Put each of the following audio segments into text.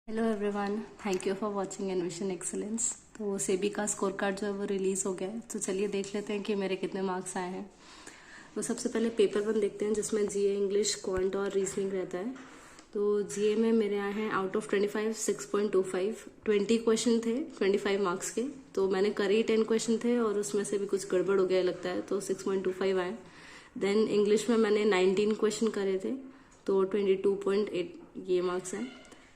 Hello everyone, thank you for watching Envision Excellence. तो सेबी का score card जो है वो रिलीज़ हो गया है, तो चलिए देख लेते हैं कि मेरे कितने मार्क्स आए हैं। तो सबसे पहले पेपर 1 देखते हैं, जिसमें जीए, इंग्लिश, क्वांट और रीजनिंग रहता है। तो जीए में मेरे आए हैं आउट ऑफ 25 6.25। 20 क्वेश्चन थे 25 मार्क्स के, तो मैंने करे ही 10 क्वेश्चन थे और उसमें से भी कुछ गड़बड़ हो गया लगता है, तो 6.25 आए। देन इंग्लिश में मैंने 19 क्वेश्चन करे थे, तो 22.8 ये मार्क्स हैं।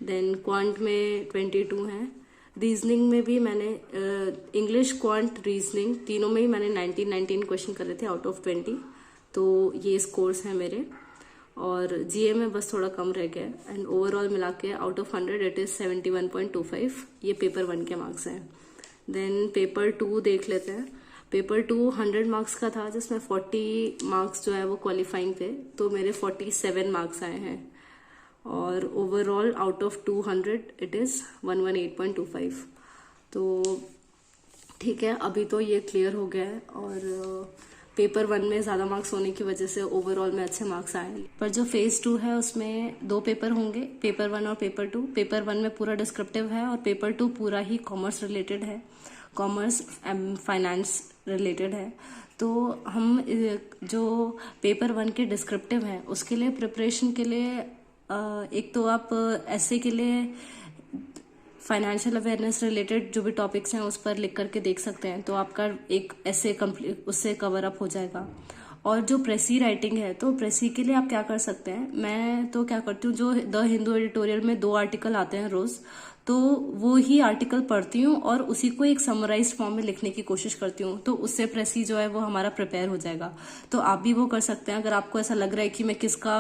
देन क्वांट में 22 हैं। रीजनिंग में भी मैंने इंग्लिश, क्वांट, रीजनिंग तीनों में ही मैंने 19 क्वेश्चन करे थे आउट ऑफ 20। तो ये स्कोर्स हैं मेरे। और जीए में बस थोड़ा कम रह गया एंड ओवरऑल मिला के आउट ऑफ 100 इट इज़ 71.25। ये पेपर 1 के मार्क्स हैं। देन पेपर 2 देख लेते हैं। पेपर 2 100 मार्क्स का था, जिसमें 40 मार्क्स जो है वो क्वालिफाइंग थे, तो मेरे 47 मार्क्स आए हैं। और overall out of 200 it is 118.25। तो ठीक है, अभी तो ये क्लियर हो गया है। और पेपर 1 में ज़्यादा मार्क्स होने की वजह से ओवरऑल में अच्छे मार्क्स आए। पर जो फेज़ 2 है उसमें 2 पेपर होंगे, पेपर 1 और पेपर 2। पेपर 1 में पूरा डिस्क्रिप्टिव है और पेपर 2 पूरा ही कॉमर्स रिलेटेड है, कॉमर्स फाइनेंस रिलेटेड है। तो हम जो पेपर 1 के डिस्क्रिप्टिव है उसके लिए प्रिपरेशन के लिए एक तो आप ऐसे के लिए फाइनेंशियल अवेयरनेस रिलेटेड जो भी टॉपिक्स हैं उस पर लिख करके देख सकते हैं, तो आपका एक ऐसे कंप्लीट उससे कवर अप हो जाएगा। और जो प्रेसी राइटिंग है, तो प्रेसी के लिए आप क्या कर सकते हैं, मैं तो क्या करती हूँ, जो द हिंदू एडिटोरियल में 2 आर्टिकल आते हैं रोज, तो वो ही आर्टिकल पढ़ती हूँ और उसी को एक समराइज्ड फॉर्म में लिखने की कोशिश करती हूँ, तो उससे प्रेसी जो है वो हमारा प्रिपेयर हो जाएगा। तो आप भी वो कर सकते हैं। अगर आपको ऐसा लग रहा है कि मैं किसका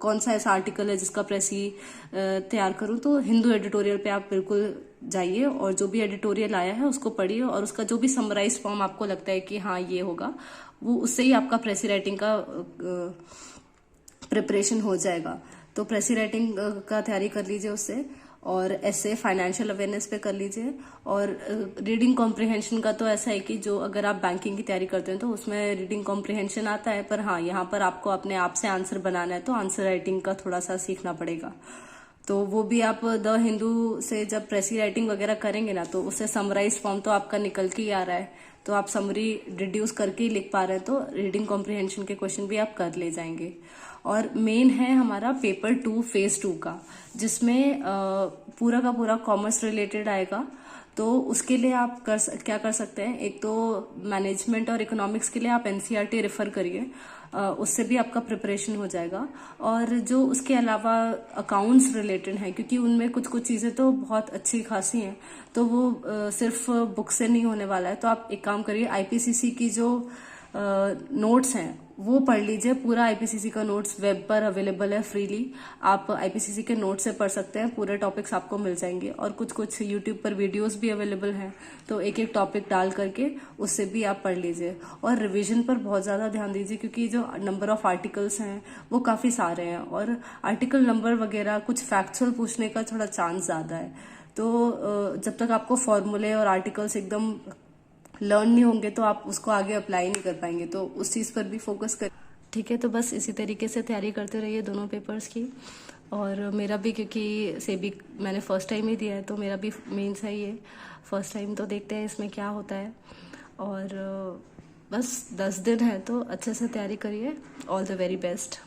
कौन सा ऐसा आर्टिकल है जिसका प्रेसी तैयार करूँ, तो हिंदू एडिटोरियल पे आप बिल्कुल जाइए और जो भी एडिटोरियल आया है उसको पढ़िए, और उसका जो भी समराइज फॉर्म आपको लगता है कि हाँ ये होगा, वो उससे ही आपका प्रेसी राइटिंग का प्रिपरेशन हो जाएगा। तो प्रेसी राइटिंग का तैयारी कर लीजिए उससे, और ऐसे फाइनेंशियल अवेयरनेस पे कर लीजिए। और रीडिंग कॉम्प्रिहेंशन का तो ऐसा है कि जो अगर आप बैंकिंग की तैयारी करते हैं तो उसमें रीडिंग कॉम्प्रिहेंशन आता है, पर हाँ यहाँ पर आपको अपने आप से आंसर बनाना है, तो आंसर राइटिंग का थोड़ा सा सीखना पड़ेगा। तो वो भी आप द हिंदू से जब प्रेसी राइटिंग वगैरह करेंगे ना, तो उससे समराइज फॉर्म तो आपका निकल के ही आ रहा है, तो आप समरी रिड्यूस करके ही लिख पा रहे हैं, तो रीडिंग कॉम्प्रिहेंशन के क्वेश्चन भी आप कर ले जाएंगे। और मेन है हमारा पेपर 2 फेज 2 का, जिसमें पूरा का पूरा कॉमर्स रिलेटेड आएगा। तो उसके लिए आप क्या कर सकते हैं, एक तो मैनेजमेंट और इकोनॉमिक्स के लिए आप एनसीईआरटी रेफर करिए, उससे भी आपका प्रिपरेशन हो जाएगा। और जो उसके अलावा अकाउंट्स रिलेटेड है, क्योंकि उनमें कुछ कुछ चीज़ें तो बहुत अच्छी खासी हैं, तो वो सिर्फ बुक से नहीं होने वाला है। तो आप एक काम करिए, आईपीसीसी की जो नोट्स हैं वो पढ़ लीजिए। पूरा आईपीसीसी का नोट्स वेब पर अवेलेबल है फ्रीली, आप आईपीसीसी के नोट्स से पढ़ सकते हैं, पूरे टॉपिक्स आपको मिल जाएंगे। और कुछ कुछ यूट्यूब पर वीडियोस भी अवेलेबल हैं, तो एक एक टॉपिक डाल करके उससे भी आप पढ़ लीजिए। और रिवीजन पर बहुत ज़्यादा ध्यान दीजिए, क्योंकि जो नंबर ऑफ आर्टिकल्स हैं वो काफ़ी सारे हैं, और आर्टिकल नंबर वगैरह कुछ फैक्चुअल पूछने का थोड़ा चांस ज़्यादा है। तो जब तक आपको फॉर्मूले और आर्टिकल्स एकदम लर्न नहीं होंगे तो आप उसको आगे अप्लाई नहीं कर पाएंगे, तो उस चीज़ पर भी फोकस कर। ठीक है, तो बस इसी तरीके से तैयारी करते रहिए दोनों पेपर्स की। और मेरा भी, क्योंकि सेबी मैंने फर्स्ट टाइम ही दिया है, तो मेरा भी मेंस है ये फर्स्ट टाइम, तो देखते हैं इसमें क्या होता है। और बस 10 दिन है, तो अच्छे से तैयारी करिए। All the very best.